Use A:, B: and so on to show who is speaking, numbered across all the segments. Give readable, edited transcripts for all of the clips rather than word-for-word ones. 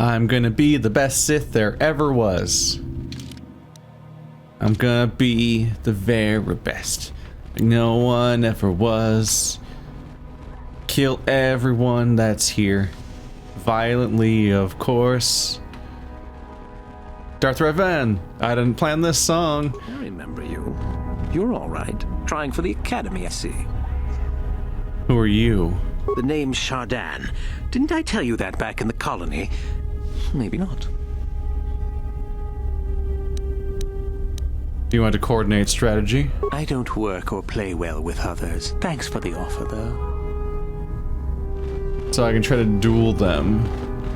A: I'm gonna be the best Sith there ever was. I'm gonna be the very best. Like no one ever was. Kill everyone that's here. Violently, of course. Darth Revan, I didn't plan this song.
B: I remember you. You're all right. Trying for the Academy, I see.
A: Who are you?
B: The name's Shardan. Didn't I tell you that back in the colony? Maybe not.
A: Do you want to coordinate strategy?
B: I don't work or play well with others. Thanks for the offer, though.
A: So I can try to duel them,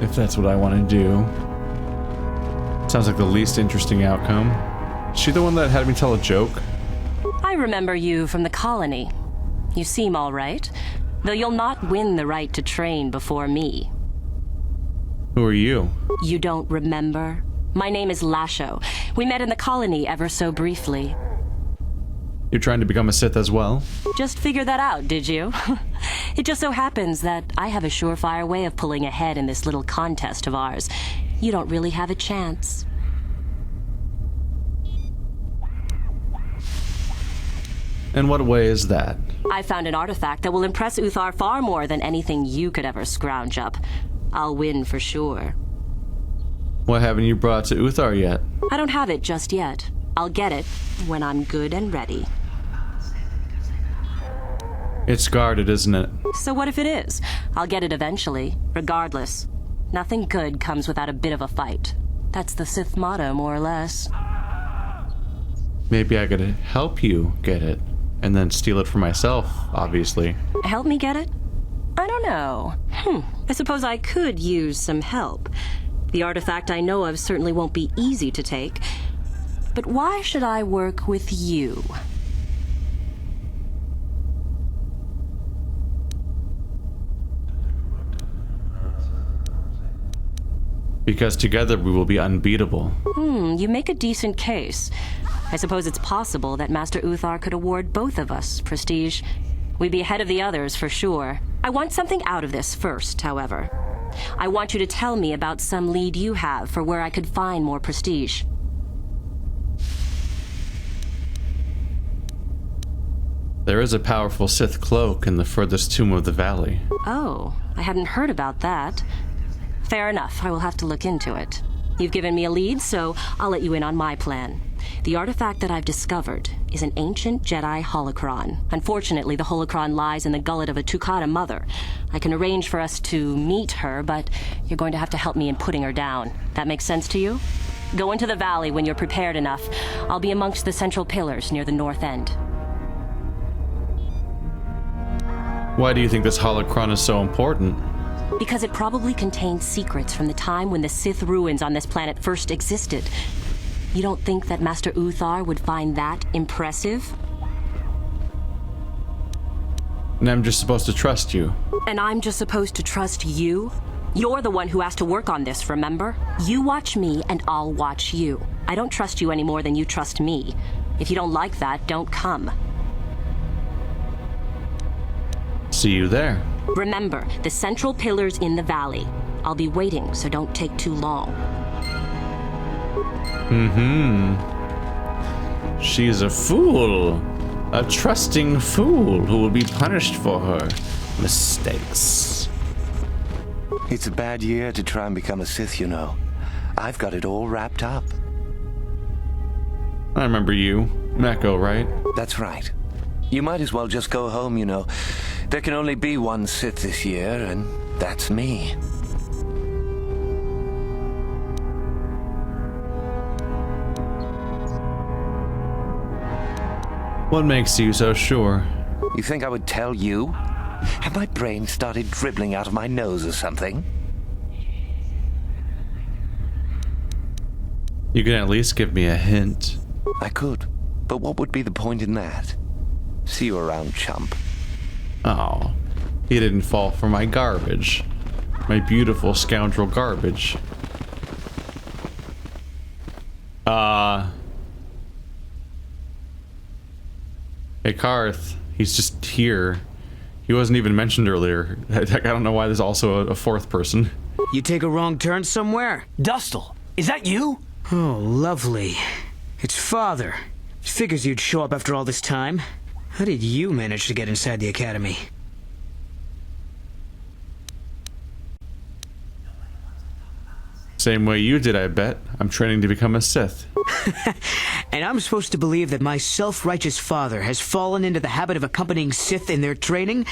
A: if that's what I want to do. Sounds like the least interesting outcome. Is she the one that had me tell a joke?
C: I remember you from the colony. You seem all right, though you'll not win the right to train before me.
A: Who are you?
C: You don't remember? My name is Lasho. We met in the colony ever so briefly.
A: You're trying to become a Sith as well?
C: Just figured that out, did you? It just so happens that I have a surefire way of pulling ahead in this little contest of ours. You don't really have a chance.
A: And what way is that?
C: I found an artifact that will impress Uthar far more than anything you could ever scrounge up. I'll win for sure.
A: What haven't you brought to Uthar yet?
C: I don't have it just yet. I'll get it when I'm good and ready.
A: It's guarded, isn't it?
C: So what if it is? I'll get it eventually, regardless. Nothing good comes without a bit of a fight. That's the Sith motto, more or less.
A: Maybe I could help you get it, and then steal it for myself, obviously.
C: Help me get it? I don't know. I suppose I could use some help. The artifact I know of certainly won't be easy to take. But why should I work with you?
A: Because together we will be unbeatable.
C: You make a decent case. I suppose it's possible that Master Uthar could award both of us prestige. We'd be ahead of the others for sure. I want something out of this first, however. I want you to tell me about some lead you have for where I could find more prestige.
A: There is a powerful Sith cloak in the furthest tomb of the valley.
C: Oh, I hadn't heard about that. Fair enough, I will have to look into it. You've given me a lead, so I'll let you in on my plan. The artifact that I've discovered is an ancient Jedi holocron. Unfortunately, the holocron lies in the gullet of a Tukata mother. I can arrange for us to meet her, but you're going to have to help me in putting her down. That makes sense to you? Go into the valley when you're prepared enough. I'll be amongst the central pillars near the north end.
A: Why do you think this holocron is so important?
C: Because it probably contains secrets from the time when the Sith ruins on this planet first existed. You don't think that Master Uthar would find that impressive?
A: And I'm just supposed to trust you.
C: And I'm just supposed to trust you? You're the one who has to work on this, remember? You watch me and I'll watch you. I don't trust you any more than you trust me. If you don't like that, don't come.
A: See you there.
C: Remember, the central pillar's in the valley. I'll be waiting, so don't take too long.
A: She's a fool. A trusting fool who will be punished for her mistakes.
D: It's a bad year to try and become a Sith, you know. I've got it all wrapped up.
A: I remember you. Mako, right?
D: That's right. You might as well just go home, you know. There can only be one Sith this year, and that's me.
A: What makes you so sure?
D: You think I would tell you? Have my brain started dribbling out of my nose or something?
A: You can at least give me a hint.
D: I could, but what would be the point in that? See you around, chump.
A: Oh, he didn't fall for my garbage. My beautiful scoundrel garbage. Hey, Karth. He's just here. He wasn't even mentioned earlier. I don't know why there's also a fourth person.
E: You take a wrong turn somewhere?
F: Dustle, is that you?
E: Oh, lovely. It's Father. Figures you'd show up after all this time. How did you manage to get inside the academy?
A: Same way you did, I bet. I'm training to become a Sith.
E: And I'm supposed to believe that my self-righteous father has fallen into the habit of accompanying Sith in their training?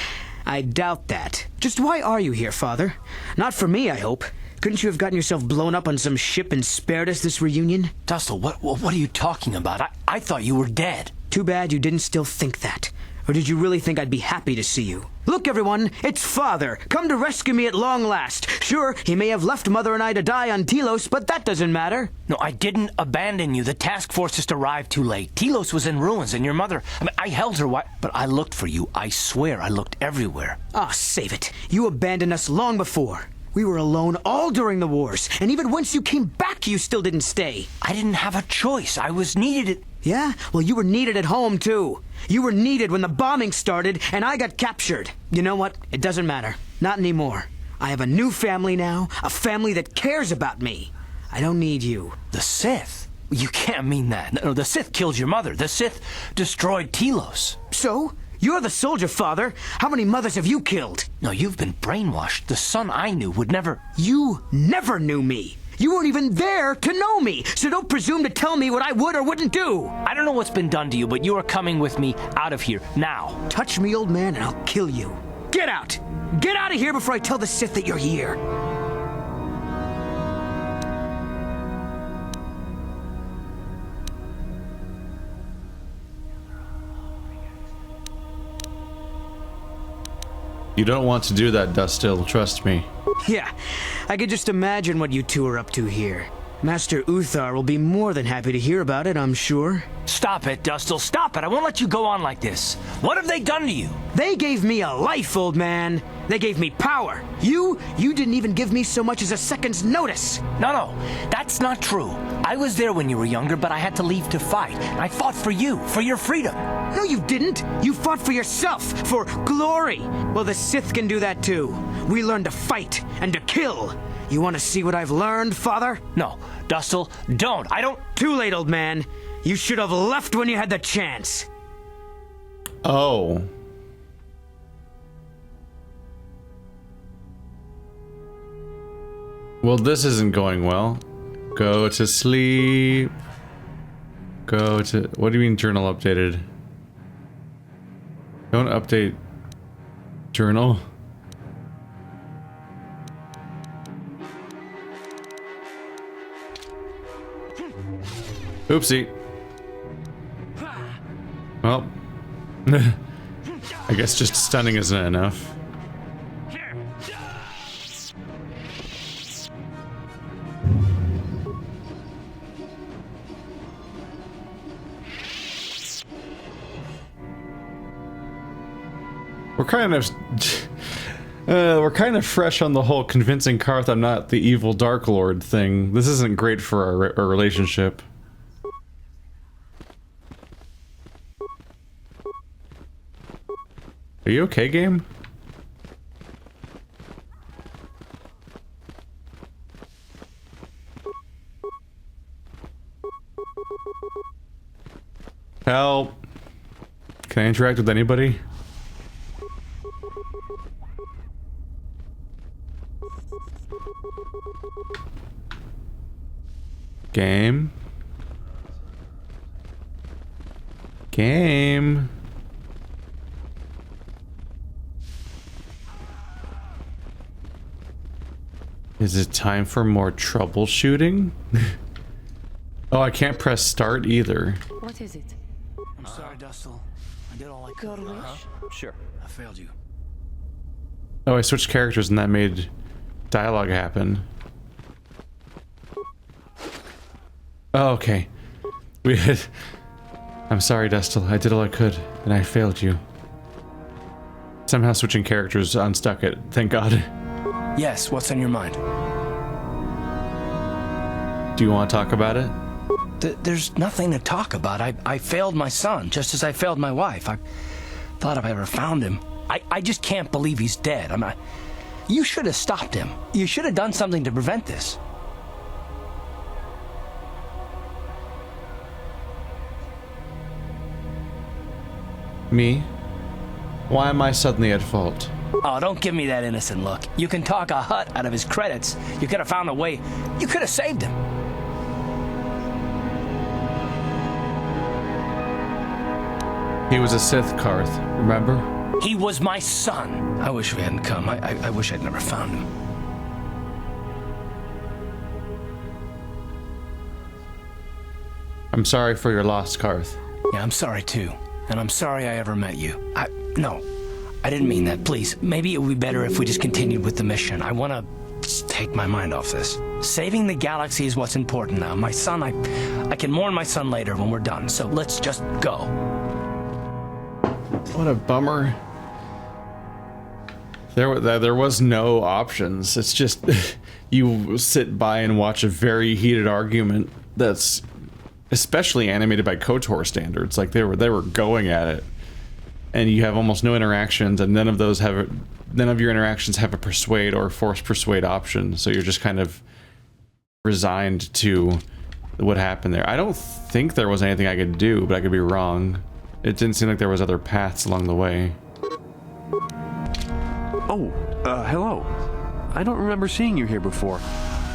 E: I doubt that. Just why are you here, Father? Not for me, I hope. Couldn't you have gotten yourself blown up on some ship and spared us this reunion?
F: Dustle, what are you talking about? I thought you were dead.
E: Too bad you didn't still think that. Or did you really think I'd be happy to see you? Look, everyone, it's Father, come to rescue me at long last. Sure, he may have left Mother and I to die on Telos, but that doesn't matter.
F: No, I didn't abandon you. The task force just arrived too late. Telos was in ruins, and your mother... I held her but I looked for you. I swear I looked everywhere.
E: Ah, save it. You abandoned us long before. We were alone all during the wars, and even once you came back, you still didn't stay.
F: I didn't have a choice. I was needed at...
E: Yeah? Well, you were needed at home, too. You were needed when the bombing started, and I got captured. You know what? It doesn't matter. Not anymore. I have a new family now, a family that cares about me. I don't need you.
F: The Sith? You can't mean that. No, the Sith killed your mother. The Sith destroyed Telos.
E: So? You're the soldier, Father. How many mothers have you killed?
F: No, you've been brainwashed. The son I knew would never...
E: You never knew me. You weren't even there to know me, so don't presume to tell me what I would or wouldn't do.
F: I don't know what's been done to you, but you are coming with me out of here, now.
E: Touch me, old man, and I'll kill you. Get out! Get out of here before I tell the Sith that you're here.
A: You don't want to do that, Dustil, trust me.
E: Yeah, I could just imagine what you two are up to here. Master Uthar will be more than happy to hear about it, I'm sure.
F: Stop it, Dustil, stop it. I won't let you go on like this. What have they done to you?
E: They gave me a life, old man. They gave me power. You didn't even give me so much as a second's notice.
F: No, that's not true. I was there when you were younger, but I had to leave to fight. I fought for you, for your freedom.
E: No, you didn't. You fought for yourself, for glory. Well, the Sith can do that too. We learn to fight and to kill. You want to see what I've learned, Father?
F: No, Dustil, don't. I don't...
E: Too late, old man. You should have left when you had the chance.
A: Oh. Well, this isn't going well. Go to sleep. Go to... What do you mean journal updated? Don't update journal. Oopsie. Well, I guess just stunning isn't enough. We're kind of fresh on the whole convincing Karth I'm not the evil Dark Lord thing. This isn't great for our relationship. Are you okay, game? Help! Can I interact with anybody? Game? Game? Is it time for more troubleshooting? Oh, I can't press start either.
G: What is it?
F: I'm sorry, Dustil. I did all I could.
G: Your wish?
F: Sure. I failed you.
A: Oh, I switched characters and that made dialogue happen. Oh, okay. I'm sorry, Dustil. I did all I could, and I failed you. Somehow switching characters unstuck it. Thank God.
F: Yes, what's on your mind?
A: Do you want to talk about it?
F: There's nothing to talk about. I failed my son, just as I failed my wife. I thought if I ever found him... I just can't believe he's dead. You should have stopped him. You should have done something to prevent this.
A: Me? Why am I suddenly at fault?
F: Oh, don't give me that innocent look. You can talk a Hutt out of his credits. You could have found a way. You could have saved him.
A: He was a Sith, Karth, remember?
F: He was my son. I wish we hadn't come. I wish I'd never found him.
A: I'm sorry for your loss, Karth.
F: Yeah, I'm sorry too. And I'm sorry I ever met you. No, I didn't mean that. Please, maybe it would be better if we just continued with the mission. I want to just take my mind off this. Saving the galaxy is what's important now. My son, I can mourn my son later when we're done. So let's just go.
A: What a bummer. There was no options. It's just you sit by and watch a very heated argument that's especially animated by KOTOR standards. Like they were going at it, and you have almost no interactions, and none of your interactions have a persuade or force persuade option. So you're just kind of resigned to what happened there. I don't think there was anything I could do, but I could be wrong. It didn't seem like there was other paths along the way.
G: Oh, hello. I don't remember seeing you here before.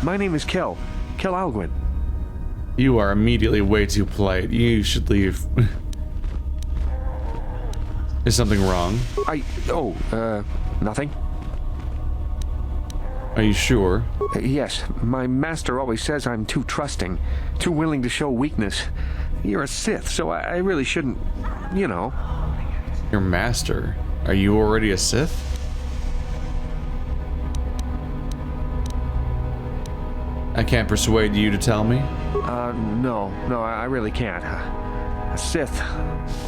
G: My name is Kel Alguin.
A: You are immediately way too polite. You should leave. Is something wrong?
G: Nothing.
A: Are you sure?
G: Yes, my master always says I'm too trusting, too willing to show weakness. You're a Sith, so I really shouldn't, you know.
A: Your master? Are you already a Sith? I can't persuade you to tell me?
G: No, I really can't. A Sith,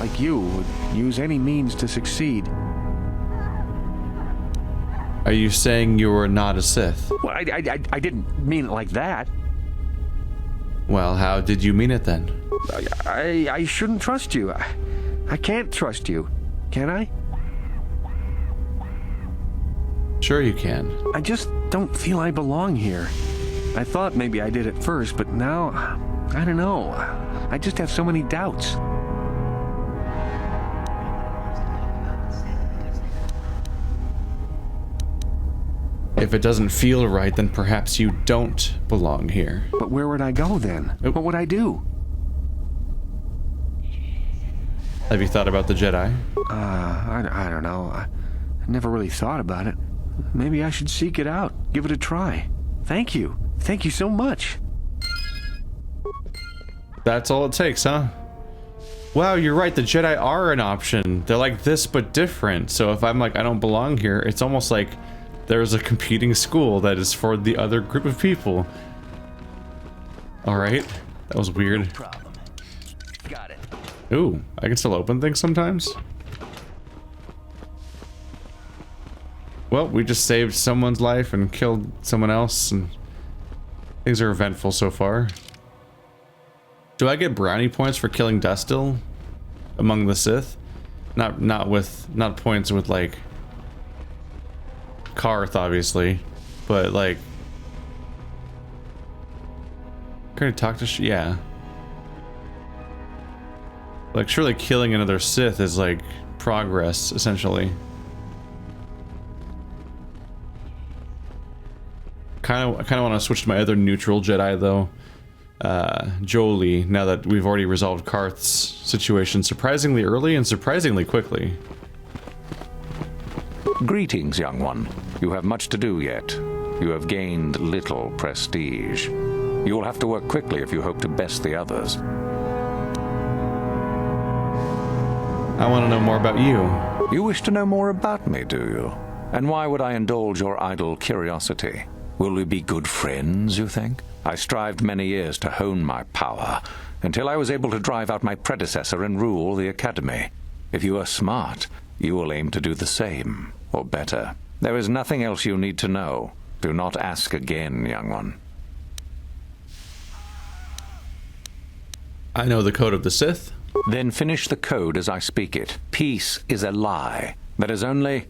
G: like you, would use any means to succeed.
A: Are you saying you were not a Sith?
G: Well, I didn't mean it like that.
A: Well, how did you mean it then?
G: I shouldn't trust you. I can't trust you. Can I?
A: Sure you can.
G: I just don't feel I belong here. I thought maybe I did at first, but now, I don't know. I just have so many doubts.
A: If it doesn't feel right, then perhaps you don't belong here.
G: But where would I go then?
A: Oop.
G: What would I do?
A: Have you thought about the Jedi?
G: I don't know. I never really thought about it. Maybe I should seek it out, give it a try. Thank you. Thank you so much.
A: That's all it takes, huh? Wow, you're right, the Jedi are an option. They're like this, but different. So if I'm like, I don't belong here, it's almost like there's a competing school that is for the other group of people. Alright, that was weird.
D: No problem. Got it.
A: Ooh, I can still open things sometimes? Well, we just saved someone's life and killed someone else, and things are eventful so far. Do I get brownie points for killing Dustil among the Sith? Not points with like Karth, obviously, but like can I talk to yeah. Like surely killing another Sith is like progress, essentially. I kind of want to switch to my other neutral Jedi though, Jolie. Now that we've already resolved Karth's situation surprisingly early and surprisingly quickly.
H: Greetings, young one. You have much to do yet. You have gained little prestige. You will have to work quickly if you hope to best the others.
A: I want to know more about you.
H: You wish to know more about me, do you? And why would I indulge your idle curiosity? Will we be good friends, you think? I strived many years to hone my power, until I was able to drive out my predecessor and rule the Academy. If you are smart, you will aim to do the same, or better. There is nothing else you need to know. Do not ask again, young one.
A: I know the code of the Sith.
H: Then finish the code as I speak it. Peace is a lie. That is only...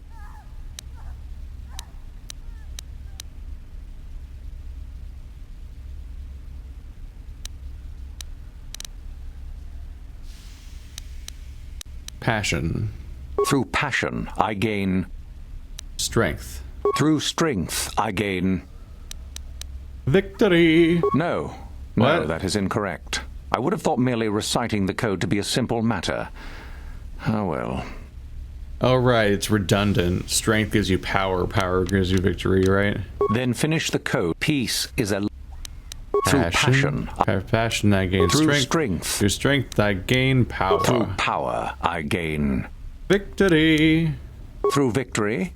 A: Passion.
H: Through passion, I gain...
A: Strength.
H: Through strength, I gain...
A: Victory!
H: No.
A: What?
H: No, that is incorrect. I would have thought merely reciting the code to be a simple matter. Oh well.
A: Oh, right, it's redundant. Strength gives you power, power gives you victory, right?
H: Then finish the code. Peace is a... Through passion.
A: Passion, I gain
H: Through
A: strength.
H: strength.
A: Through strength, I gain power.
H: Through power, I gain...
A: Victory!
H: Through victory,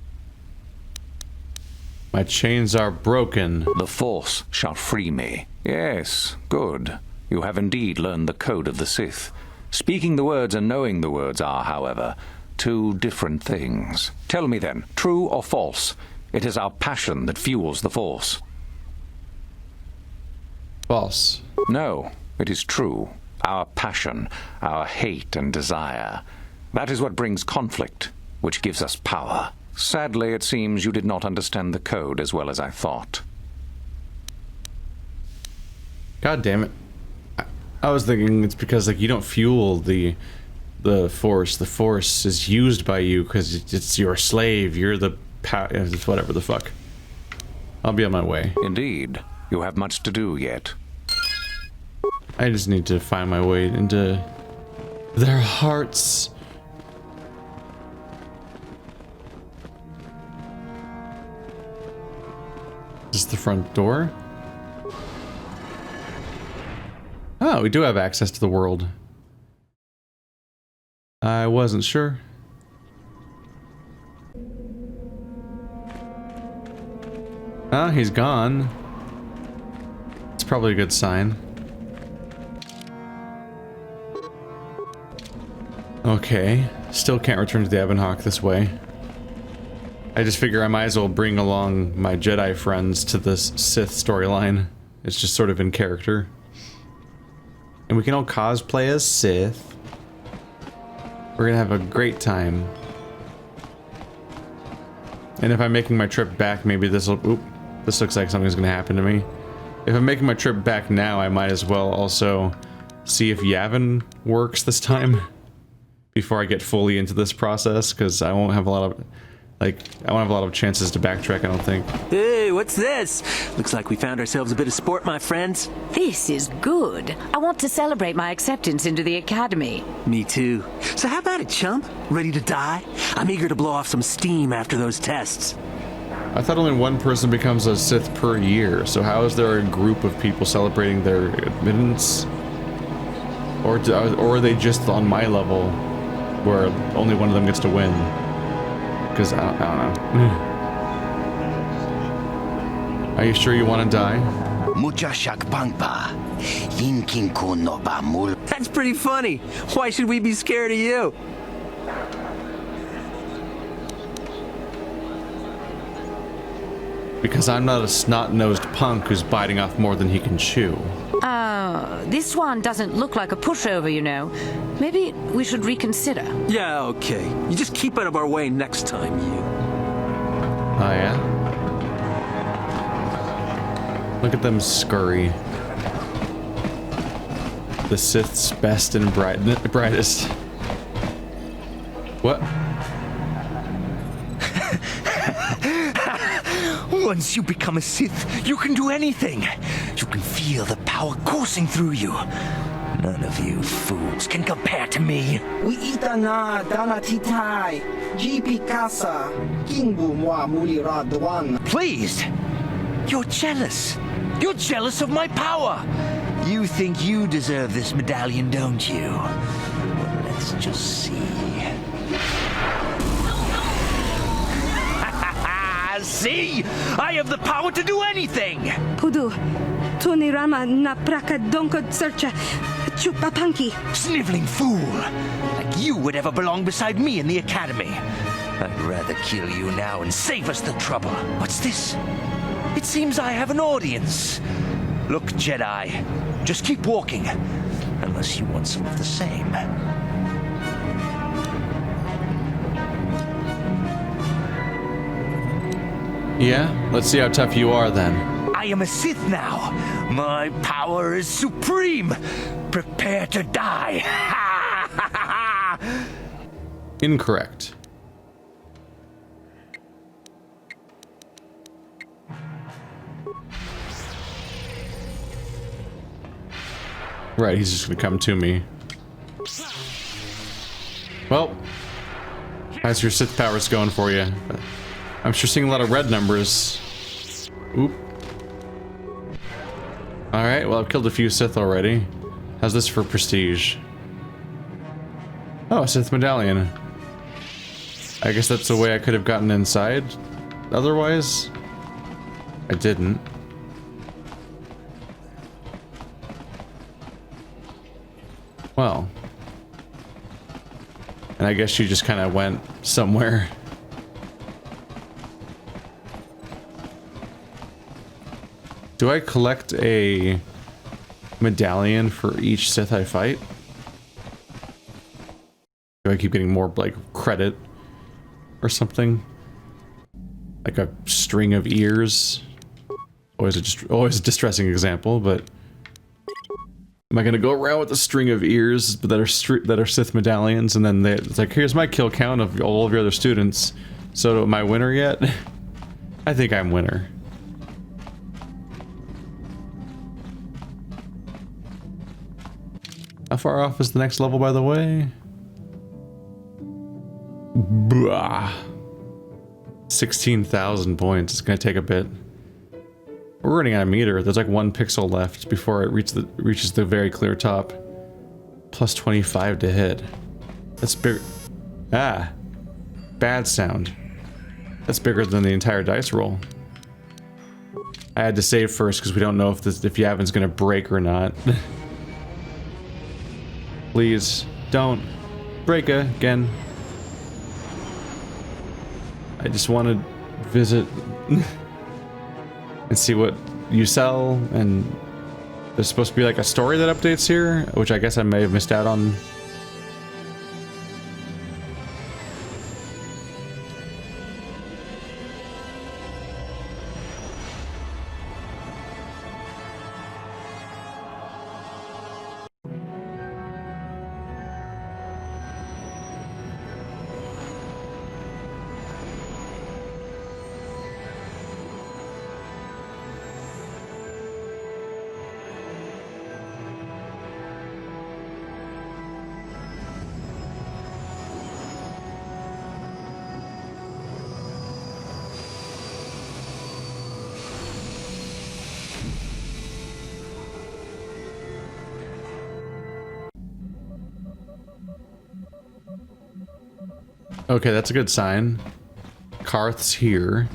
A: My chains are broken.
H: the Force shall free me. Yes, good. You have indeed learned the code of the Sith. Speaking the words and knowing the words are, however, two different things. Tell me then, true or false? It is our passion that fuels the Force.
A: False.
H: No, it is true. Our passion, our hate and desire. That is what brings conflict, which gives us power. Sadly, it seems you did not understand the code as well as I thought.
A: God damn it. I was thinking it's because, like, you don't fuel the Force. The Force is used by you because it's your slave. You're the it's whatever the fuck. I'll be on my way.
H: Indeed. You have much to do yet.
A: I just need to find my way into their hearts. Is this the front door? Oh, we do have access to the world. I wasn't sure. Ah, he's gone. It's probably a good sign. Okay, still can't return to the Ebonhawk this way. I just figure I might as well bring along my Jedi friends to this Sith storyline. It's just sort of in character. And we can all cosplay as Sith. We're gonna have a great time. And if I'm making my trip back, maybe this'll... Oop, this looks like something's gonna happen to me. If I'm making my trip back now, I might as well also see if Yavin works this time. Before I get fully into this process, because I won't have a lot of... Like, I won't have a lot of chances to backtrack, I don't think.
B: Hey, what's this? Looks like we found ourselves a bit of sport, my friends.
I: This is good. I want to celebrate my acceptance into the academy.
B: Me too. So how about it, chump? Ready to die? I'm eager to blow off some steam after those tests.
A: I thought only one person becomes a Sith per year, so how is there a group of people celebrating their admittance? Or are they just on my level, where only one of them gets to win? Because I don't know. Are you sure you want to die?
B: That's pretty funny. Why should we be scared of you?
A: Because I'm not a snot-nosed punk who's biting off more than he can chew.
I: This one doesn't look like a pushover, you know. Maybe we should reconsider.
B: Yeah, okay. You just keep out of our way next time, you.
A: Oh, yeah? Look at them scurry. The Sith's best and brightest. What?
J: Once you become a Sith, you can do anything. You can feel the power coursing through you. None of you fools can compare to me. Pleased? You're jealous. You're jealous of my power. You think you deserve this medallion, don't you? Well, let's just see. See? I have the power to do anything!
K: Pudu, Tunirama na praka donko searcha chupapanki.
J: Sniveling fool! Like you would ever belong beside me in the academy. I'd rather kill you now and save us the trouble. What's this? It seems I have an audience. Look, Jedi, just keep walking. Unless you want some of the same.
A: Yeah? Let's see how tough you are then.
J: I am a Sith now. My power is supreme. Prepare to die.
A: Incorrect. Right, he's just gonna come to me. Well, how's your Sith powers going for you? I'm sure seeing a lot of red numbers. Oop. Alright, well I've killed a few Sith already. How's this for prestige? Oh, a Sith medallion. I guess that's the way I could have gotten inside. Otherwise, I didn't. Well. And I guess she just kind of went somewhere. Do I collect a medallion for each Sith I fight? Do I keep getting more, like, credit or something? Like a string of ears? Always a distressing example, but... Am I gonna go around with a string of ears that are Sith medallions, and then it's like, here's my kill count of all of your other students. So am I winner yet? I think I'm winner. How far off is the next level, by the way? Blah. 16,000 points. It's gonna take a bit. We're running out of meter. There's like 1 pixel left before it reaches the very clear top. Plus 25 to hit. That's big. Ah. Bad sound. That's bigger than the entire dice roll. I had to save first because we don't know if Yavin's gonna break or not. Please, don't break again. I just want to visit and see what you sell, and there's supposed to be like a story that updates here, which I guess I may have missed out on. Okay, that's a good sign. Karth's here.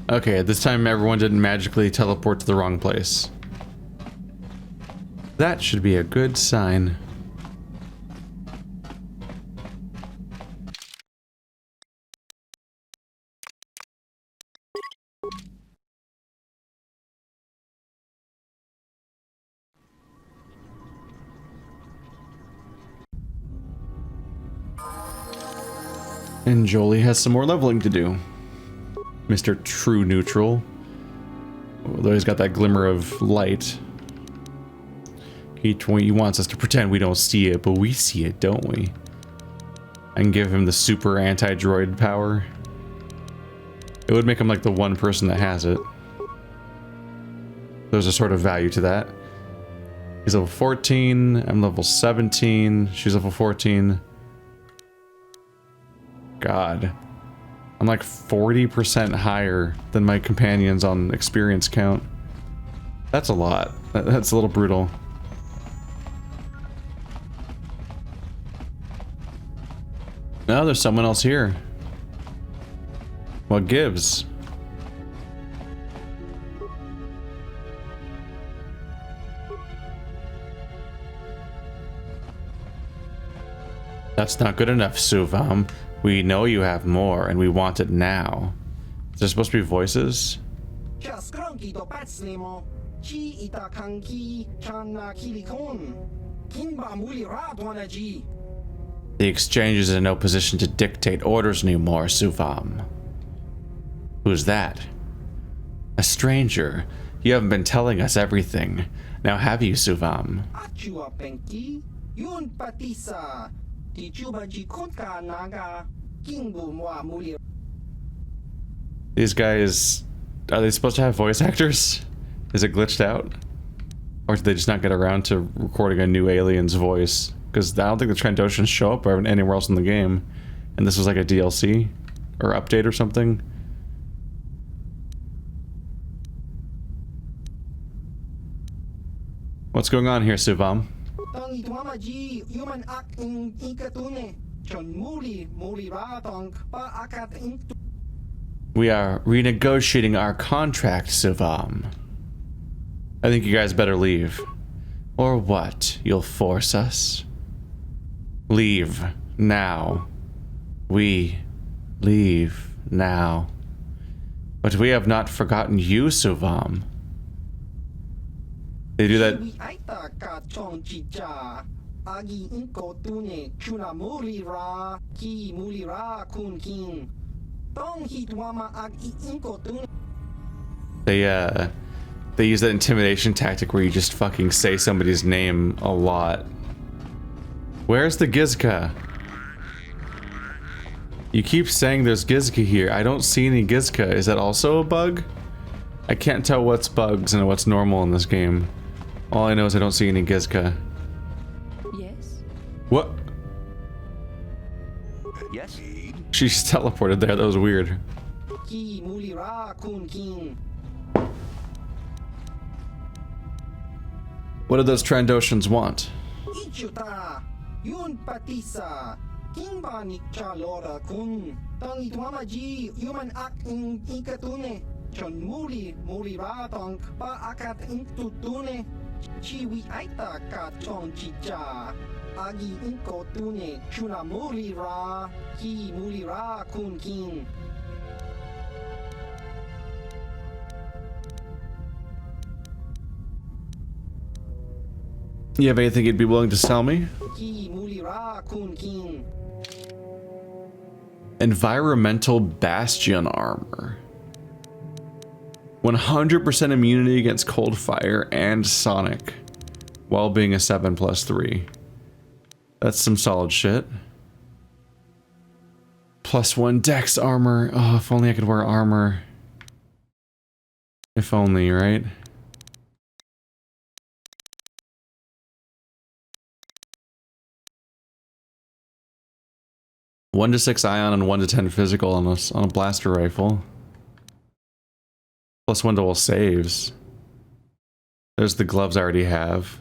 A: Okay, this time everyone didn't magically teleport to the wrong place. That should be a good sign. And Jolie has some more leveling to do. Mr. True Neutral. Although he's got that glimmer of light. He wants us to pretend we don't see it, but we see it, don't we? I can give him the super anti-droid power. It would make him like the one person that has it. There's a sort of value to that. He's level 14, I'm level 17, she's level 14. God. I'm like 40% higher than my companions on experience count. That's a lot. That's a little brutal. No, there's someone else here. What gives? That's not good enough, Suvam. We know you have more, and we want it now. Is there supposed to be voices? The exchange is in no position to dictate orders anymore, Suvam. Who's that? A stranger. You haven't been telling us everything. Now have you, Suvam? These guys, are they supposed to have voice actors? Is it glitched out? Or did they just not get around to recording a new alien's voice? Because I don't think the Trandoshans show up anywhere else in the game. And this was like a DLC? Or update or something? What's going on here, Suvam? We are renegotiating our contract, Suvam. I think you guys better leave. Or what? You'll force us? Leave. Now. We leave now. But we have not forgotten you, Suvam. They do that. They use that intimidation tactic where you just fucking say somebody's name a lot. Where's the Gizka? You keep saying there's Gizka here. I don't see any Gizka. Is that also a bug? I can't tell what's bugs and what's normal in this game. All I know is I don't see any Gizka.
I: Yes?
A: What?
J: Yes?
A: She's teleported there. That was weird. What do those Trandoshans want? You have anything you'd be willing to sell me? Environmental Bastion armor. 100% immunity against cold fire and sonic, while being a 7+3. That's some solid shit. +1 dex armor. Oh, if only I could wear armor. If only, right? One to 6 ion and 1 to 10 physical on a blaster rifle. +1 to all saves. There's the gloves I already have.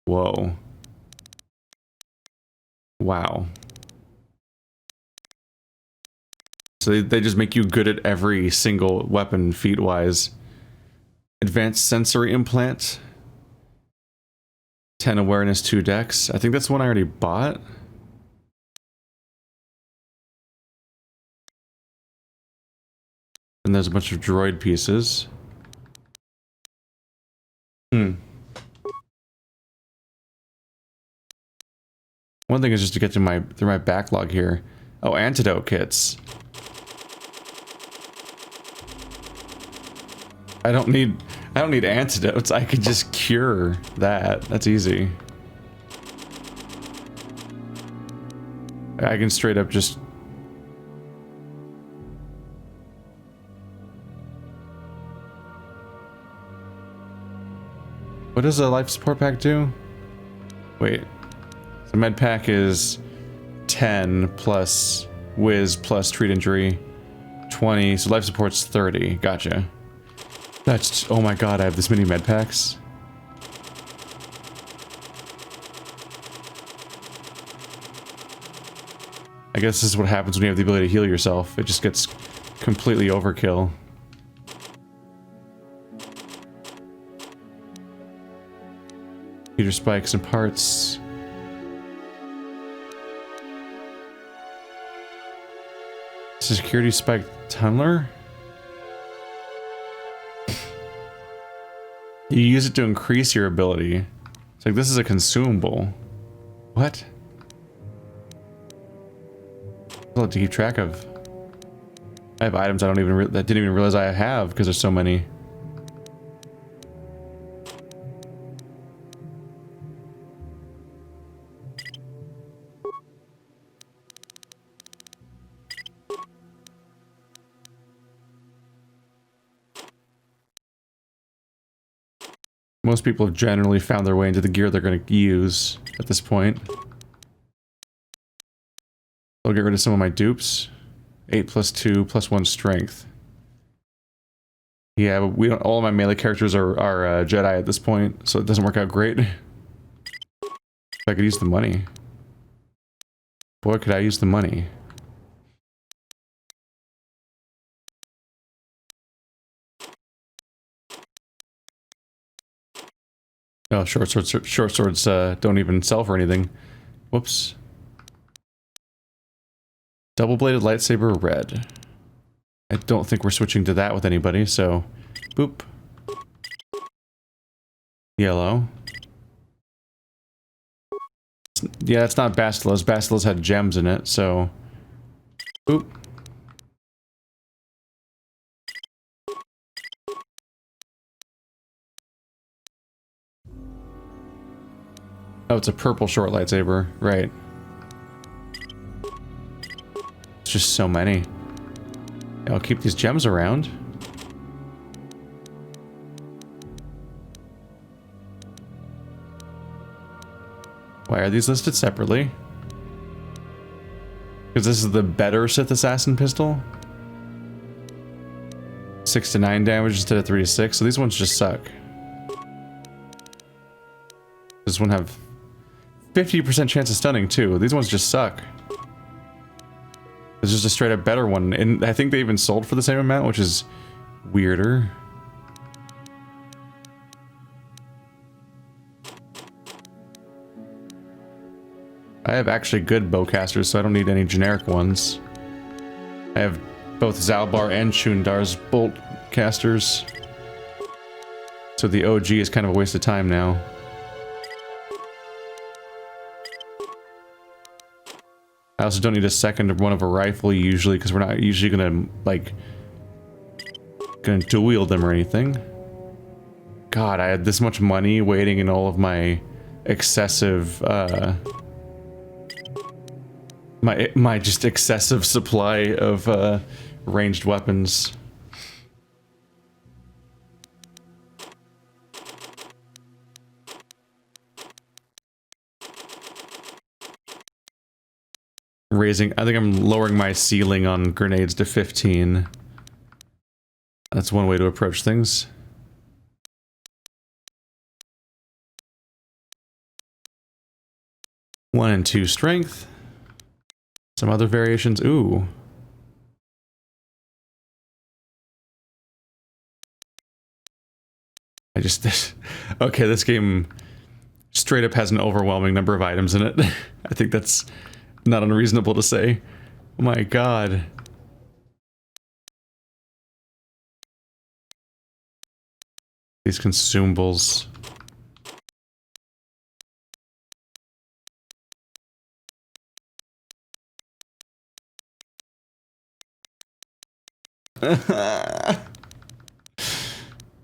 A: Whoa. Wow. So they just make you good at every single weapon feat-wise. Advanced sensory implant. 10 awareness, 2 dex. I think that's one I already bought. And there's a bunch of droid pieces. One thing is just to get to through my backlog here. Oh, antidote kits. I don't need antidotes. I could just cure that. That's easy. I can straight up just... What does a life support pack do? Wait. The med pack is 10 plus whiz plus treat injury 20, so life support's 30. Gotcha. That's... oh my god, I have this many med packs. I guess this is what happens when you have the ability to heal yourself. It just gets completely overkill. Computer spikes and parts. Security spike tunneler? You use it to increase your ability. It's like, this is a consumable. What? I'll have to keep track of. I have items I don't even that didn't even realize I have because there's so many. most people have generally found their way into the gear they're going to use at this point. I'll get rid of some of my dupes. 8 + 2 + 1 strength. Yeah, but we don't. All of my melee characters are Jedi at this point, so it doesn't work out great. If I could use the money. Boy, could I use the money. Oh, short swords don't even sell for anything. Whoops. Double-bladed lightsaber, red. I don't think we're switching to that with anybody, so... Boop. Yellow. Yeah, it's not Bastila's. Bastila's had gems in it, so... Boop. Oh, it's a purple short lightsaber. Right. It's just so many. I'll keep these gems around. Why are these listed separately? Because this is the better Sith Assassin pistol. 6 to 9 damage instead of 3 to 6, so these ones just suck. This one have 50% chance of stunning too. These ones just suck. This is just a straight up better one, and I think they even sold for the same amount, which is weirder. I have actually good bowcasters, so I don't need any generic ones. I have both Zalbar and Shundar's bolt casters. So the OG is kind of a waste of time now. I also don't need a second one of a rifle usually, because we're not usually gonna, like, dual wield them or anything. God, I had this much money waiting in all of my excessive, my just excessive supply of, ranged weapons. I think I'm lowering my ceiling on grenades to 15. That's one way to approach things. One and 2 strength. Some other variations. Ooh. Okay, this game straight up has an overwhelming number of items in it. I think that's not unreasonable to say. Oh my god. These consumables.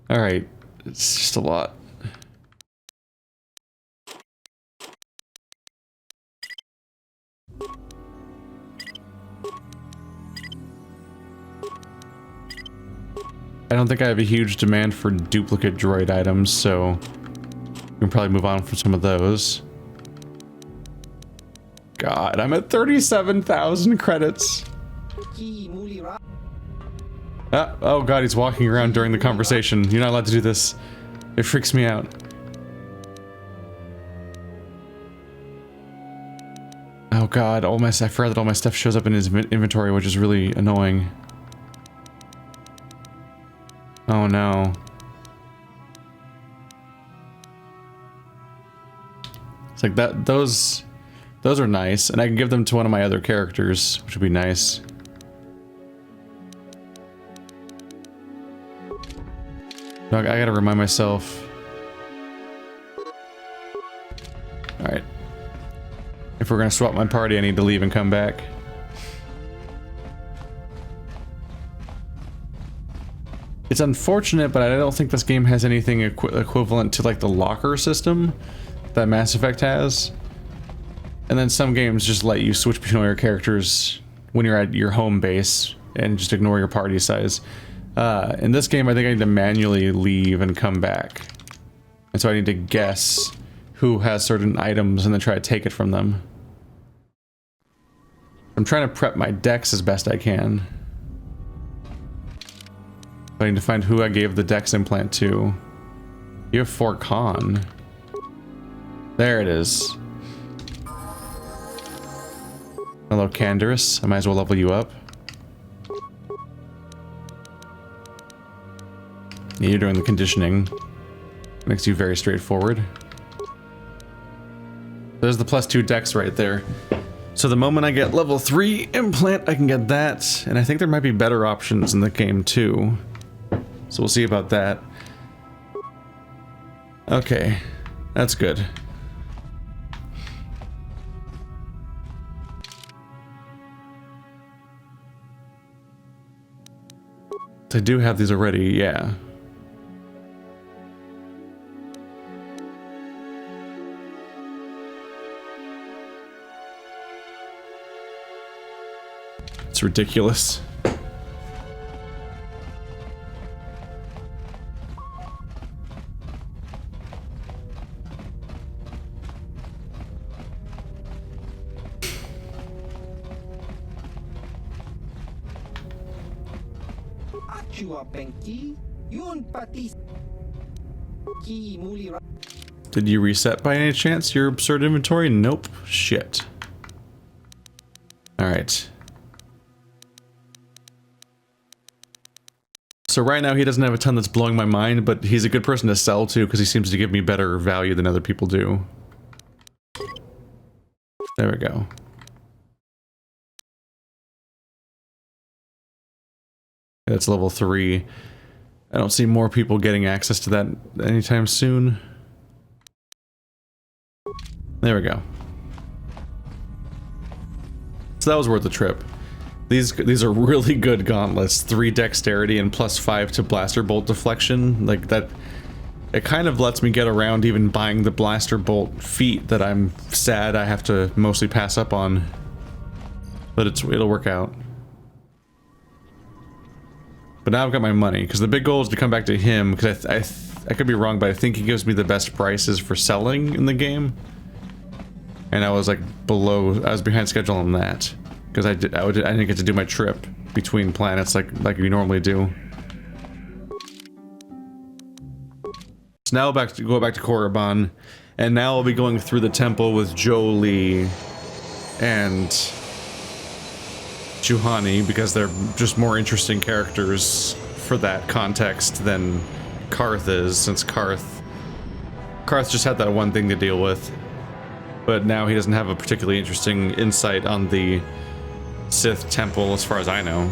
A: Alright, it's just a lot. I don't think I have a huge demand for duplicate droid items, so we can probably move on from some of those. God, I'm at 37,000 credits. Ah, oh god, he's walking around during the conversation. You're not allowed to do this. It freaks me out. Oh god, I forgot that all my stuff shows up in his inventory, which is really annoying. Oh no. It's like that, those are nice, and I can give them to one of my other characters, which would be nice. I gotta remind myself. Alright. If we're gonna swap my party, I need to leave and come back. It's unfortunate, but I don't think this game has anything equivalent to like the locker system that Mass Effect has. And then some games just let you switch between your characters when you're at your home base and just ignore your party size. In this game, I think I need to manually leave and come back. And so I need to guess who has certain items and then try to take it from them. I'm trying to prep my decks as best I can. I need to find who I gave the dex implant to. You have 4 con. There it is. Hello, Canderous. I might as well level you up. Yeah, you're doing the conditioning. Makes you very straightforward. There's the +2 dex right there. So the moment I get level 3 implant, I can get that. And I think there might be better options in the game too. So we'll see about that. Okay, that's good. I do have these already, yeah. It's ridiculous. Did you reset by any chance your absurd inventory? Nope. Shit. Alright. So right now he doesn't have a ton that's blowing my mind, but he's a good person to sell to because he seems to give me better value than other people do. There we go. That's level 3. I don't see more people getting access to that anytime soon. There we go. So that was worth the trip. These are really good gauntlets. 3 dexterity and +5 to blaster bolt deflection. Like that, it kind of lets me get around even buying the blaster bolt feat that I'm sad I have to mostly pass up on. But it'll work out. But now I've got my money, because the big goal is to come back to him, because I could be wrong, but I think he gives me the best prices for selling in the game. And I was like I was behind schedule on that. Because I didn't get to do my trip between planets like you normally do. So now go back to Korriban, and now I'll be going through the temple with Jolie and Juhani, because they're just more interesting characters for that context than Karth is, since Karth just had that one thing to deal with. But now he doesn't have a particularly interesting insight on the Sith temple, as far as I know.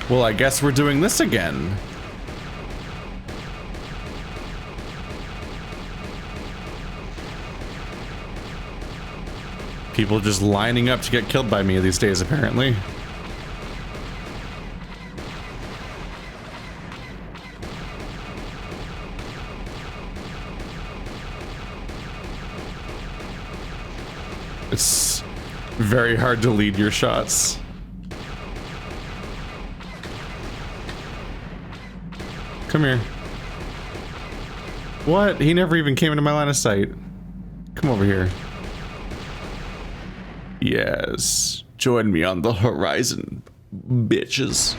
A: Well, I guess we're doing this again. People just lining up to get killed by me these days, apparently. It's very hard to lead your shots. Come here. What? He never even came into my line of sight. Come over here. Yes. Join me on the horizon, bitches.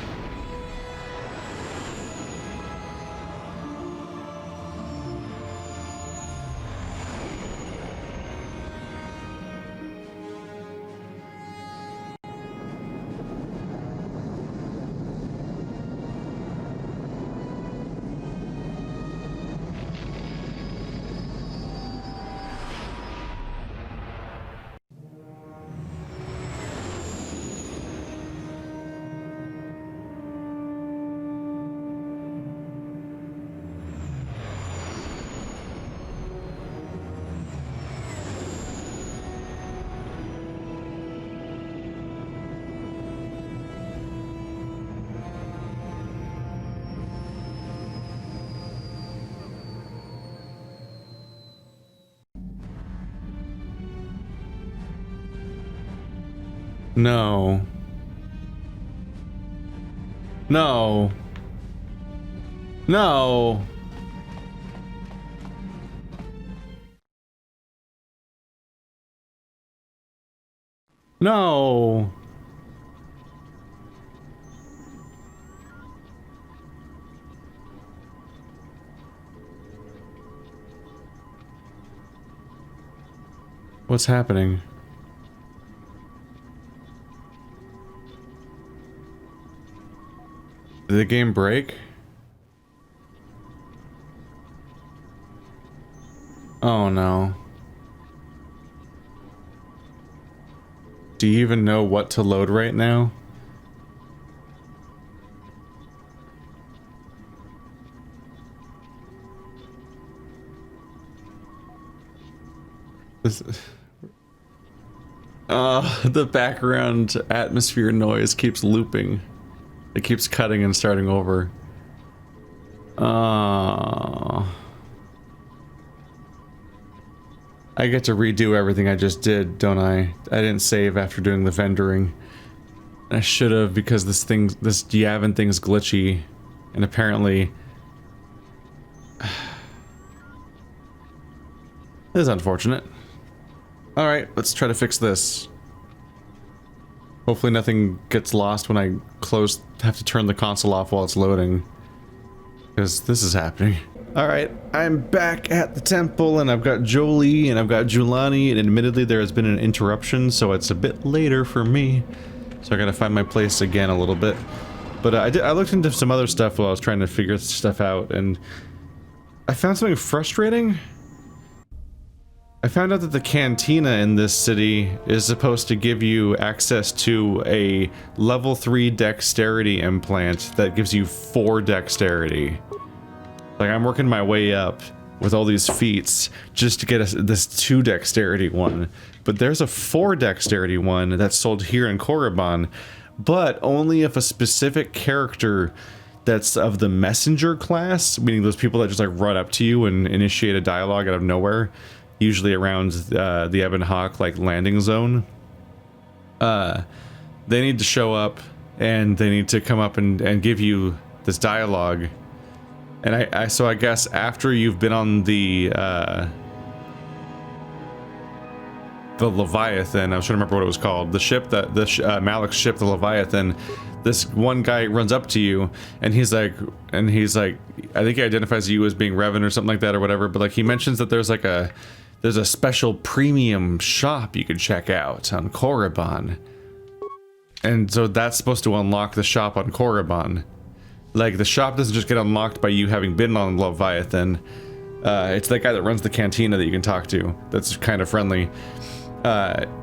A: No. No. No. No. What's happening? Did the game break? Oh no. Do you even know what to load right now? The background atmosphere noise keeps looping. It keeps cutting and starting over. I get to redo everything I just did, don't I? I didn't save after doing the vendoring. I should have, because this Yavin thing's glitchy, and apparently this is unfortunate. Alright, let's try to fix this. Hopefully nothing gets lost when I have to turn the console off while it's loading. Because this is happening. Alright, I'm back at the temple, and I've got Jolie, and I've got Julani, and admittedly there has been an interruption, so it's a bit later for me. So I gotta find my place again a little bit. But I looked into some other stuff while I was trying to figure stuff out, and I found something frustrating. I found out that the cantina in this city is supposed to give you access to a level 3 dexterity implant that gives you 4 dexterity. Like, I'm working my way up with all these feats just to get this 2 dexterity one. But there's a 4 dexterity one that's sold here in Korriban, but only if a specific character that's of the messenger class, meaning those people that just like run up to you and initiate a dialogue out of nowhere, usually around the Ebon Hawk like landing zone. They need to show up and they need to come up and give you this dialogue. And so I guess after you've been on the Leviathan, I was trying to remember what it was called, the ship that Malik's ship, the Leviathan. This one guy runs up to you, and he's like, I think he identifies you as being Revan or something like that or whatever. But like he mentions that there's a special premium shop you can check out on Korriban, and so that's supposed to unlock the shop on Korriban. Like, the shop doesn't just get unlocked by you having been on Leviathan. It's that guy that runs the cantina that you can talk to. That's kind of friendly.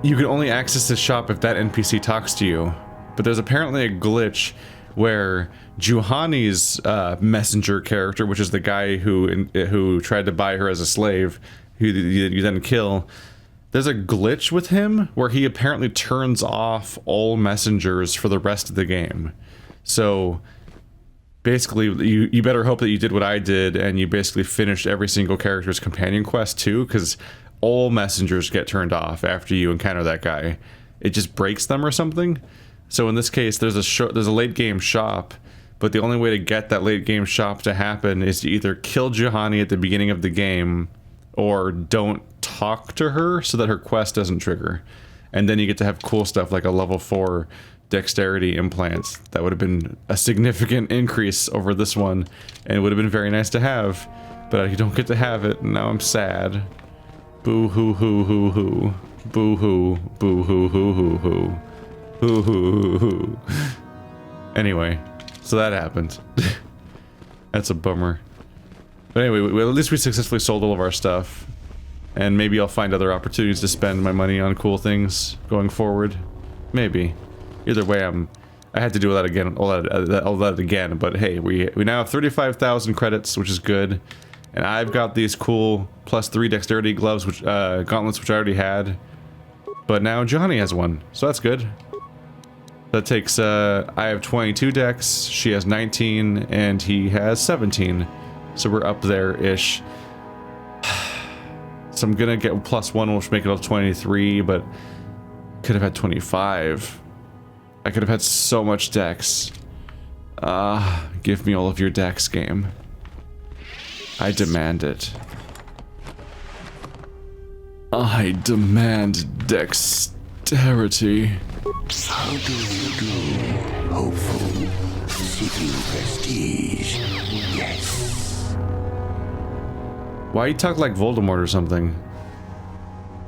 A: You can only access this shop if that NPC talks to you. But there's apparently a glitch where Juhani's messenger character, which is the guy who tried to buy her as a slave, who you then kill, there's a glitch with him where he apparently turns off all messengers for the rest of the game. So basically, you better hope that you did what I did and you basically finished every single character's companion quest too, because all messengers get turned off after you encounter that guy. It just breaks them or something. So in this case, there's a late game shop, but the only way to get that late game shop to happen is to either kill Juhani at the beginning of the game or don't talk to her so that her quest doesn't trigger. And then you get to have cool stuff like a level 4 dexterity implant. That would have been a significant increase over this one, and it would have been very nice to have, but you don't get to have it, and now I'm sad. Boo hoo hoo hoo hoo. Boo hoo. Boo hoo hoo hoo hoo. Hoo hoo hoo hoo. Anyway, so that happened. That's a bummer. But anyway, at least we successfully sold all of our stuff, and maybe I'll find other opportunities to spend my money on cool things going forward. Maybe. Either way, I had to do all that again. But hey, we now have 35,000 credits, which is good, and I've got these cool +3 dexterity gloves, which gauntlets, which I already had. But now Johnny has one, so that's good. That takes I have 22 dex, she has 19, and he has 17, so we're up there-ish. So I'm gonna get +1, which make it up 23, but could have had 25. I could have had so much dex. Give me all of your dex, game. I demand it. I demand dexterity.
L: How do you do, hopeful? Seeking prestige, yes.
A: Why you talk like Voldemort or something?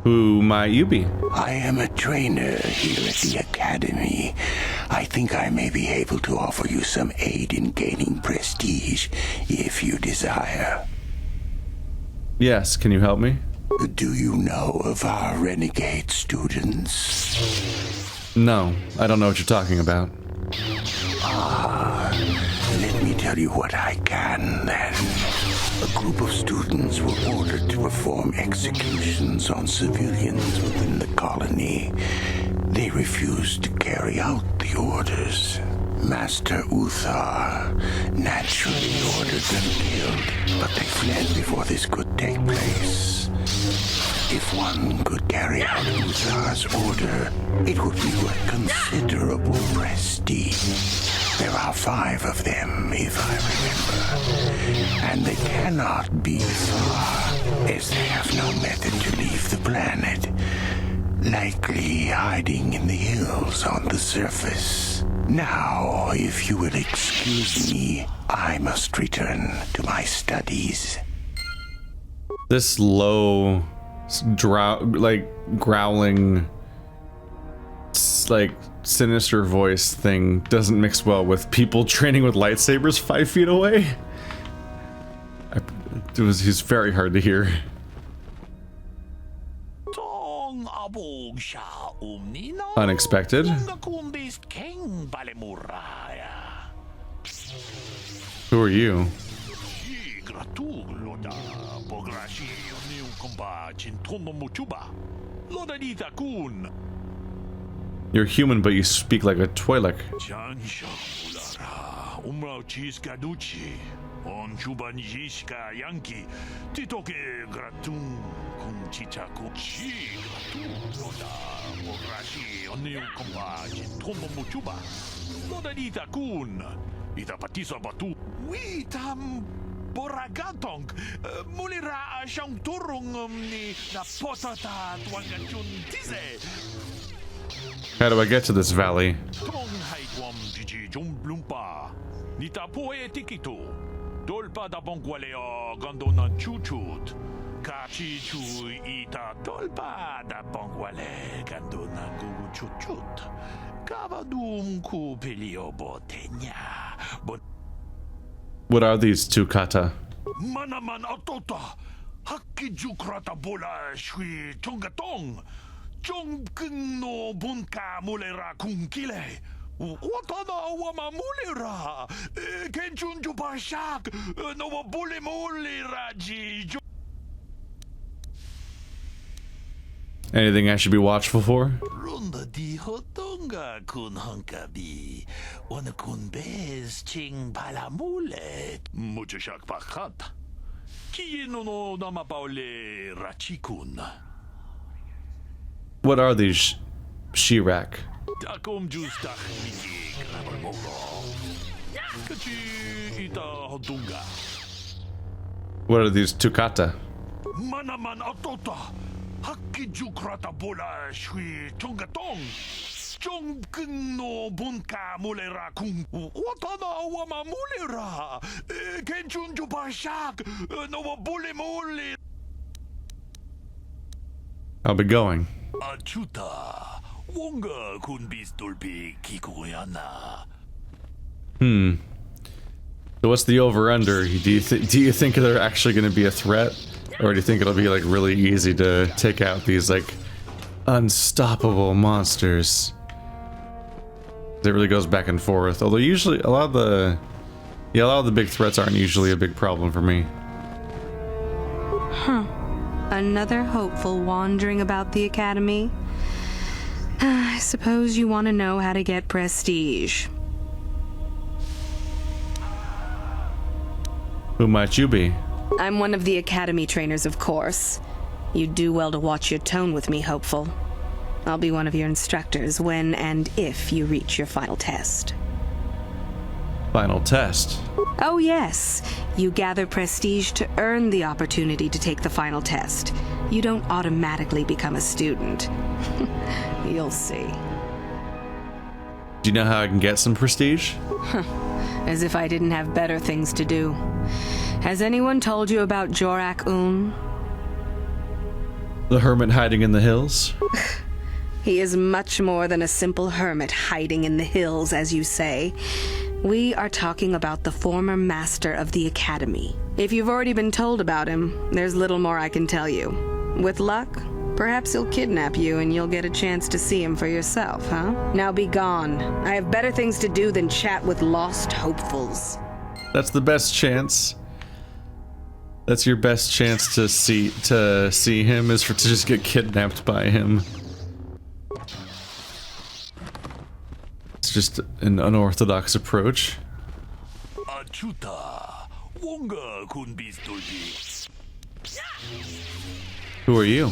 A: Who might you be?
L: I am a trainer here at the Academy. I think I may be able to offer you some aid in gaining prestige, if you desire.
A: Yes, can you help me?
L: Do you know of our renegade students?
A: No, I don't know what you're talking about.
L: Let me tell you what I can, then. A group of students were ordered to perform executions on civilians within the colony. They refused to carry out the orders. Master Uthar naturally ordered them killed, but they fled before this could take place. If one could carry out Uthar's order, it would be worth considerable prestige. There are 5 of them, if I remember, and they cannot be far, as they have no method to leave the planet, likely hiding in the hills on the surface. Now, if you will excuse me, I must return to my studies.
A: This low, growling, sinister voice thing doesn't mix well with people training with lightsabers 5 feet away. He's very hard to hear. Unexpected. Who are you? You're human, but you speak like a Twi'lek.
M: Boragatong mulira siyang turong ni napotata tuanganchun tise.
A: How do I get to this valley?
M: Tong haitwam jiji jumblumpa nita poe tikito dolpa da bongwaleo gondona chuchut kachi chu ita dolpa da bongwale gondona gugu chuchut kavadum ku pelio botenya bon.
A: What are these 2 kata?
M: Manaman atota hakijukrata bola shui tongatong jongkeng no bunka mulera kunkile watana wama mulera kenchun jupashak no bule mulera ji.
A: Anything I should be watchful for?
M: Runda di hotonga kun hankabi wana kun bez ching palamule muchashak pakat kiyeno no namapaule rachikun.
A: What are these Shirak?
M: Takom justach miki krabamogo kachi ita hotunga.
A: What are these 2 kata?
M: Manaman atota hakijukrata bola shui tongatong jongkeng no bunka mulera kung watana wama mulera kenchun jupashak no bule mule.
A: I'll be going.
M: Achuta wonga kun bistulpi kikuyana.
A: So what's the over-under? Do you think they're actually going to be a threat? Or do you think it'll be like really easy to take out these like unstoppable monsters? It really goes back and forth. Although usually a lot of the big threats aren't usually a big problem for me.
K: Huh. Another hopeful wandering about the academy. I suppose you want to know how to get prestige.
A: Who might you be?
K: I'm one of the academy trainers, of course. You'd do well to watch your tone with me, hopeful. I'll be one of your instructors when and if you reach your final test.
A: Final test?
K: Oh yes, you gather prestige to earn the opportunity to take the final test. You don't automatically become a student. You'll see.
A: Do you know how I can get some prestige?
K: As if I didn't have better things to do. Has anyone told you about Jorak-Un?
A: The hermit hiding in the hills?
K: He is much more than a simple hermit hiding in the hills, as you say. We are talking about the former master of the Academy. If you've already been told about him, there's little more I can tell you. With luck, perhaps he'll kidnap you and you'll get a chance to see him for yourself, huh? Now be gone. I have better things to do than chat with lost hopefuls.
A: That's the best chance. That's your best chance to see him, is to just get kidnapped by him. It's just an unorthodox approach. Who are you?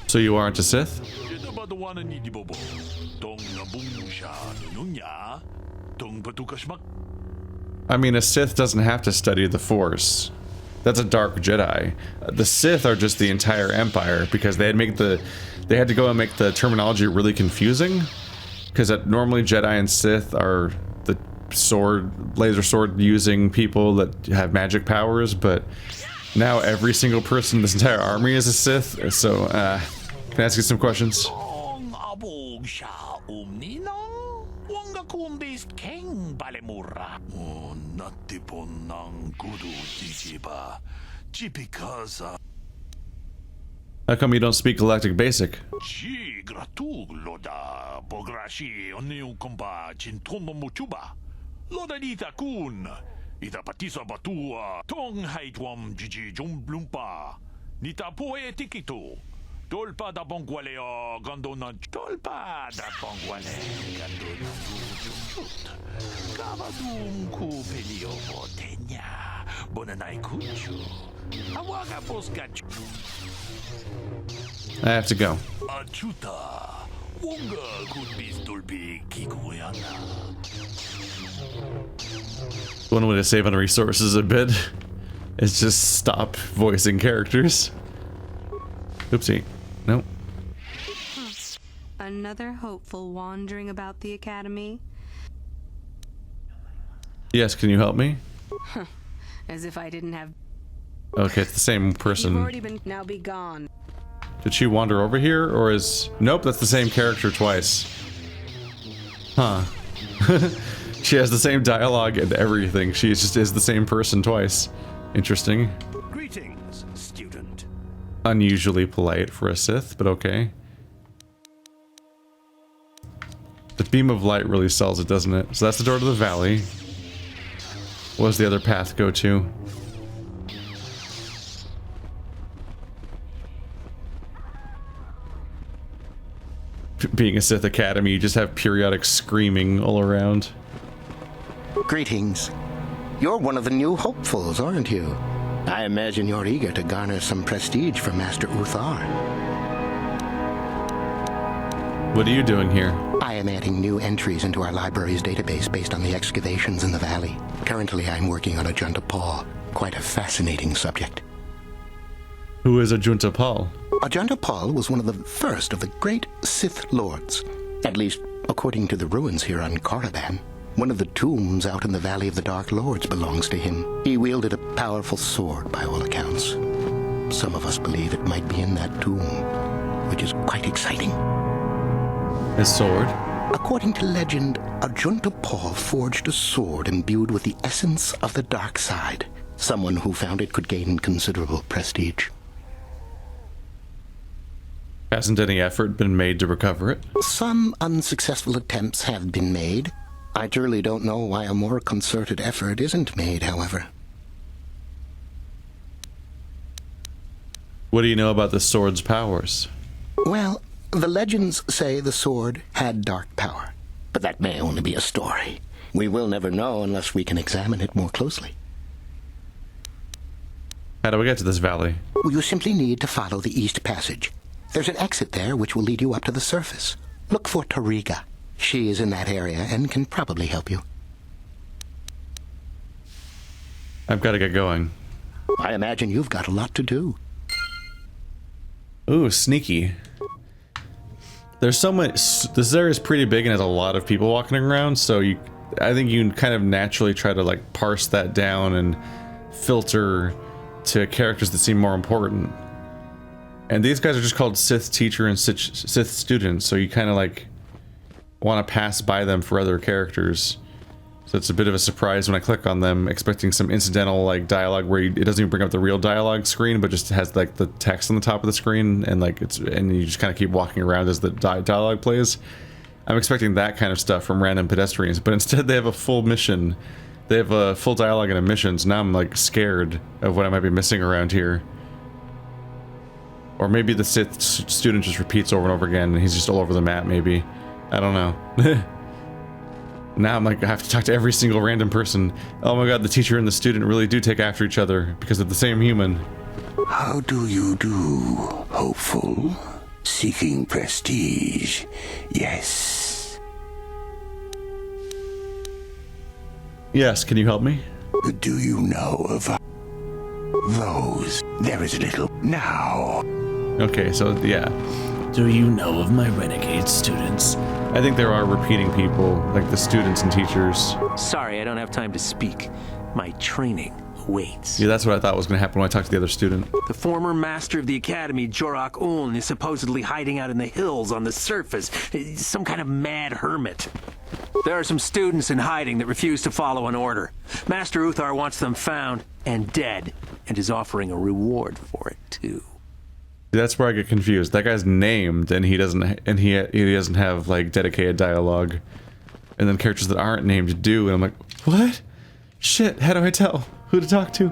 A: So you aren't a Sith? I mean, a Sith doesn't have to study the Force. That's a dark Jedi. The Sith are just the entire Empire, because they had to go and make the terminology really confusing. Because normally Jedi and Sith are the laser sword using people that have magic powers, but now every single person in this entire army is a Sith. So, can I ask you some questions? How come you don't speak Galactic Basic? I have to go. One way to save on resources a bit is just stop voicing characters. Oopsie. Nope.
K: Another hopeful wandering about the Academy?
A: Yes, can you help me?
K: As if I didn't have...
A: Okay, it's the same person.
K: You've already been... Now be gone.
A: Did she wander over here, or is... Nope, that's the same character twice. Huh. She has the same dialogue and everything. She just is the same person twice. Interesting.
M: Greetings, student.
A: Unusually polite for a Sith, but okay. The beam of light really sells it, doesn't it? So that's the door to the valley. What does the other path go to? Being a Sith Academy, you just have periodic screaming all around.
N: Greetings. You're one of the new hopefuls, aren't you? I imagine you're eager to garner some prestige for Master Uthar.
A: What are you doing here?
N: I am adding new entries into our library's database based on the excavations in the valley. Currently, I'm working on Ajunta Paul. Quite a fascinating subject.
A: Who is Ajunta Paul?
N: Ajunta Paul was one of the first of the great Sith Lords. At least, according to the ruins here on Korriban. One of the tombs out in the Valley of the Dark Lords belongs to him. He wielded a powerful sword, by all accounts. Some of us believe it might be in that tomb, which is quite exciting.
A: His sword?
N: According to legend, Ajunta Paul forged a sword imbued with the essence of the dark side. Someone who found it could gain considerable prestige.
A: Hasn't any effort been made to recover it?
N: Some unsuccessful attempts have been made. I truly don't know why a more concerted effort isn't made, however.
A: What do you know about the sword's powers?
N: Well, the legends say the sword had dark power, but that may only be a story. We will never know unless we can examine it more closely.
A: How do we get to this valley?
N: You simply need to follow the East Passage. There's an exit there which will lead you up to the surface. Look for Tariga. She is in that area and can probably help you.
A: I've got to get going.
N: I imagine you've got a lot to do.
A: Ooh, sneaky. There's so much. This area is pretty big and has a lot of people walking around, so I think you can kind of naturally try to like parse that down and filter to characters that seem more important. And these guys are just called Sith teacher and Sith students, so you kind of like want to pass by them for other characters. So it's a bit of a surprise when I click on them, expecting some incidental like dialogue where it doesn't even bring up the real dialogue screen, but just has like the text on the top of the screen, and like and you just kind of keep walking around as the dialogue plays. I'm expecting that kind of stuff from random pedestrians, but instead they have a full mission. They have a full dialogue and a mission, so now I'm like scared of what I might be missing around here. Or maybe the Sith student just repeats over and over again and he's just all over the map, maybe. I don't know. Now I'm like, I have to talk to every single random person. Oh my god, the teacher and the student really do take after each other because they're the same human.
L: How do you do, hopeful? Seeking prestige, yes.
A: Yes, can you help me?
L: Do you know of those? There is a little now.
A: Okay, so yeah. Do you know of my renegade students? I think there are repeating people, like the students and teachers.
B: Sorry, I don't have time to speak. My training waits.
A: Yeah, that's what I thought was going to happen when I talked to the other student.
B: The former master of the academy, Jorok Uln, is supposedly hiding out in the hills on the surface. Some kind of mad hermit. There are some students in hiding that refuse to follow an order. Master Uthar wants them found and dead, and is offering a reward for it too.
A: That's where I get confused. That guy's named, and he doesn't have like dedicated dialogue, and then characters that aren't named do, and I'm like, what? Shit! How do I tell who to talk to?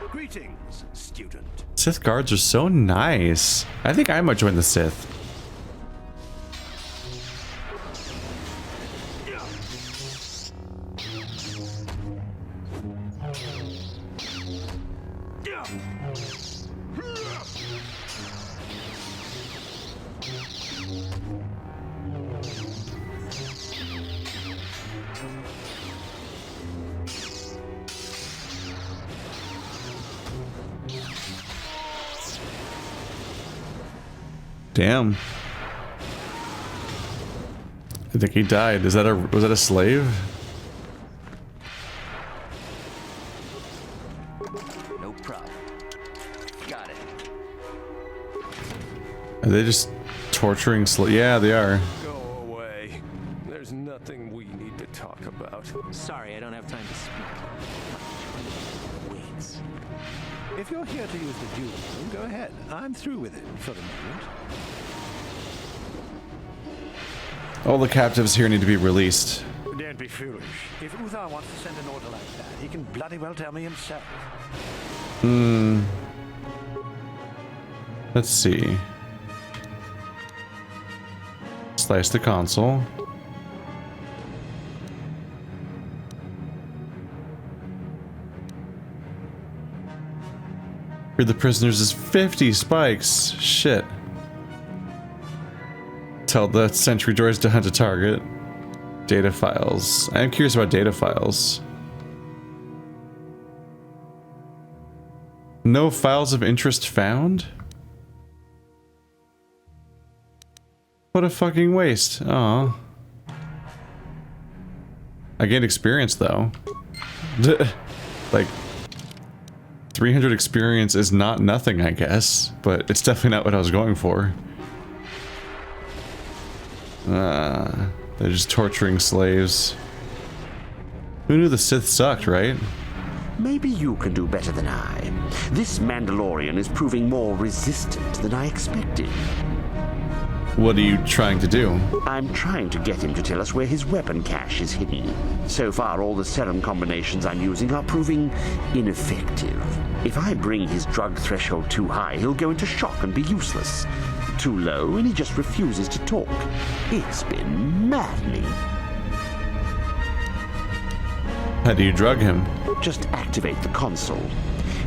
M: Greetings, student.
A: Sith guards are so nice. I think I might join the Sith. Damn. I think he died. Was that a slave?
J: No problem. Got it.
A: Are they just torturing slaves? Yeah, they are.
M: Go away. There's nothing we need to talk about.
B: Sorry, I don't have time to speak. Waits.
M: If you're here to use the duel room, go ahead. I'm through with it for the moment.
A: All the captives here need to be released.
M: Don't be foolish. If Uthar wants to send an order like that, he can bloody well tell me himself.
A: Let's see. Slice the console. Free the prisoners is 50 spikes. Shit. Tell the sentry droids to hunt a target. Data files. I am curious about data files. No files of interest found? What a fucking waste. Aw. I gained experience though. Like 300 experience is not nothing, I guess, but it's definitely not what I was going for. They're just torturing slaves. Who knew the Sith sucked, right?
O: Maybe you can do better than I. This Mandalorian is proving more resistant than I expected.
A: What are you trying to do?
O: I'm trying to get him to tell us where his weapon cache is hidden. So far, all the serum combinations I'm using are proving ineffective. If I bring his drug threshold too high, he'll go into shock and be useless. Too low, and he just refuses to talk. It's been maddening.
A: How do you drug him?
O: Just activate the console.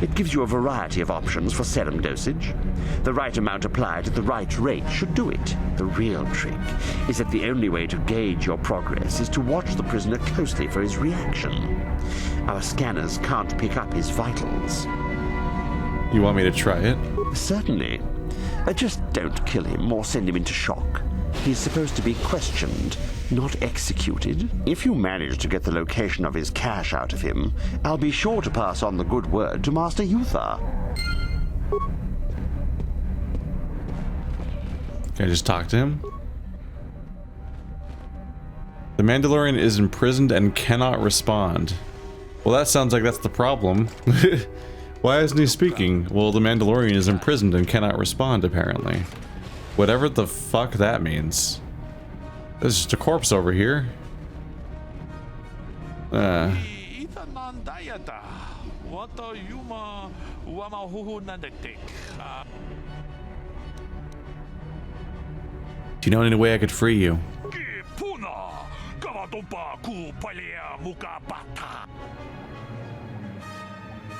O: It gives you a variety of options for serum dosage. The right amount applied at the right rate should do it. The real trick is that the only way to gauge your progress is to watch the prisoner closely for his reaction. Our scanners can't pick up his vitals.
A: You want me to try it?
O: Certainly. Just don't kill him or send him into shock. He's supposed to be questioned, not executed. If you manage to get the location of his cache out of him, I'll be sure to pass on the good word to Master Yuthar.
A: Can I just talk to him? The Mandalorian is imprisoned and cannot respond. Well, that sounds like that's the problem. Why isn't he speaking? Well, the Mandalorian is imprisoned and cannot respond, apparently. Whatever the fuck that means. There's just a corpse over here. Do you know any way I could free you?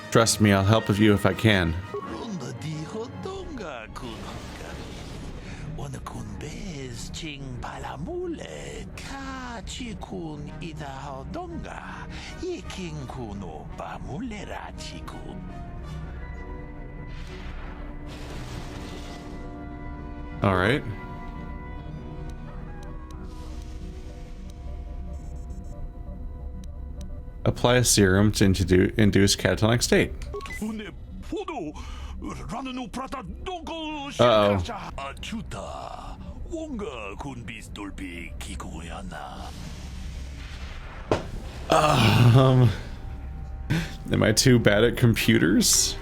A: Trust me, I'll help you if I can. All right. Apply a serum to induce catatonic state. Uh-oh. Am I too bad at computers?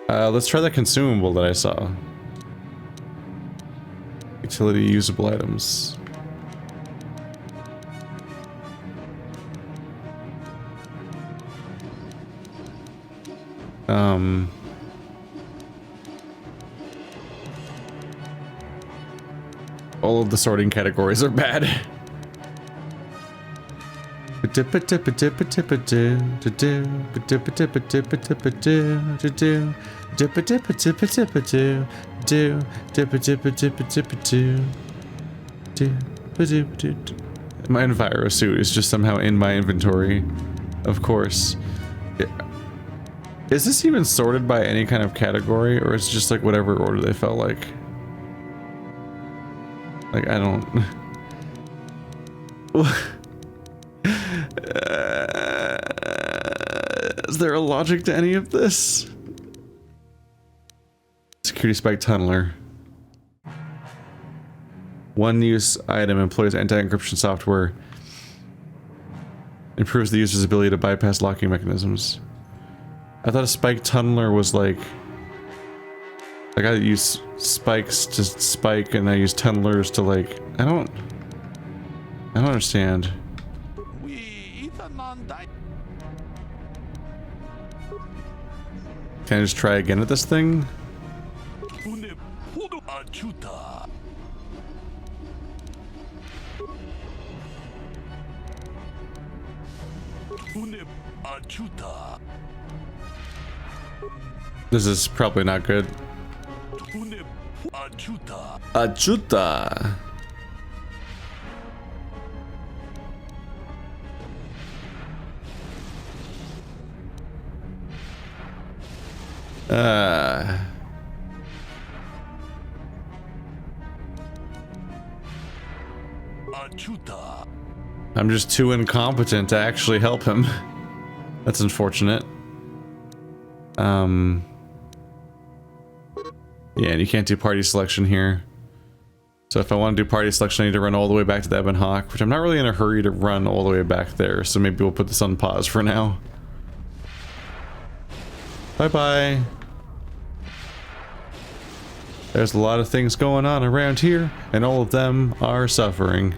A: Let's try that consumable that I saw. Utility usable items. All of the sorting categories are bad. My enviro suit is just somehow in my inventory, of course. Is this even sorted by any kind of category, or is it just like whatever order they felt like? Like, I don't... Is there a logic to any of this? Security spike tunneler. One use item employs anti-encryption software. Improves the user's ability to bypass locking mechanisms. I thought a spike tunneler was like I use spikes to spike and I use tunnelers to like I don't understand. Can I just try again at this thing? This is probably not good. Ajuta. I'm just too incompetent to actually help him. That's unfortunate. Yeah, and you can't do party selection here. So if I want to do party selection, I need to run all the way back to the Ebon Hawk, which I'm not really in a hurry to run all the way back there, so maybe we'll put this on pause for now. Bye-bye. There's a lot of things going on around here, and all of them are suffering.